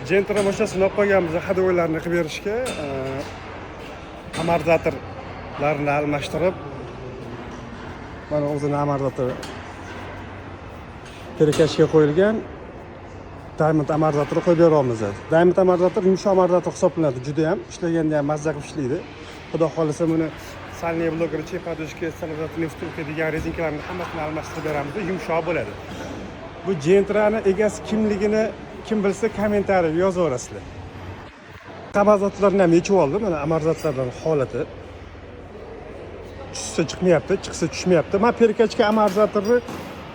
Gentra o'sha sinab qo'yganmiz ходовойlarni qilib berishga, amortizatorlarni almashtirib, mana o'zini amortizator perkashga qo'yilgan Diamond amortizatorni qo'yib beryapmiz. Diamond amortizator yumshoq amortizator hisoblanadi. Juda ham ishlaganda ham mazza qilib ishlaydi. Xudo xolisa buni salniy blogerchi podushka, stabilizatorli vstulka degan rezinkalarni hammasini almashtirib beramiz, yumshoq bo'ladi. Bu Gentrani egasi kimligini kim bilsa kommentariyaga yozaverasizlar. Amortizatorlarni ham yechib oldim. Mana amortizatorlarning holati. Tushsa chiqmayapti, chiqsa tushmayapti. Men perkachka amortizatorni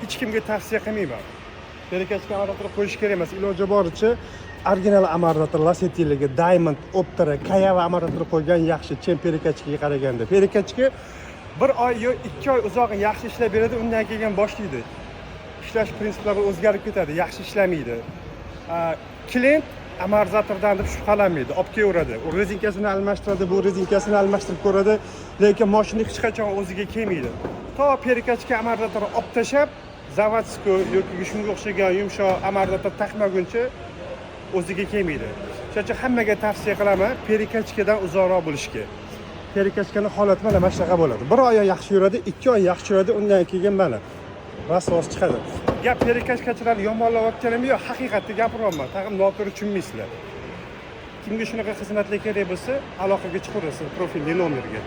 hech kimga tavsiya qilmayman. Perkachka amortizator qo'yish kerak emas. Iloji boricha original amortizator Lasetti'ligi, Diamond, Optera, Kayava amortizator qo'ygan yaxshi, chem perkachkaga qaraganda. Perkachka 1 oy yo 2 oy uzoq yaxshi ishlab beradi, undan keyin boshlaydi. Ishlash prinsiplari o'zgarib ketadi, yaxshi ishlamaydi. Klient amortizatordan deb shubhalanmaydi, olib kelaveradi. U rezinkasini almashtiradi, bu rezinkasini almashtirib ko'radi, lekin mashina hech qachon o'ziga kelmaydi. To perkachka amortizatorni olib tashab, zavodskoy yoki shunga o'xshagan yumshoq amortizator taqmaguncha o'ziga kelmaydi. Shuning uchun hammaga tavsiya qilaman, perkachkadan uzoqroq bo'lishga. Perkachkaning holati mana shunaqa bo'ladi. 1 oy yaxshi yuradi, 2 oy yaxshi yuradi, undan keyin mana rasvos chiqadi. Gap perkachkachilar yomonlayotganim yo'q, haqiqatni gapiryapman. Tag'in noto'g'ri tushunmaysizlar. Kimga shunaqa xizmatlar kerak bo'lsa, aloqaga chiqaverasiz profilli nomerga.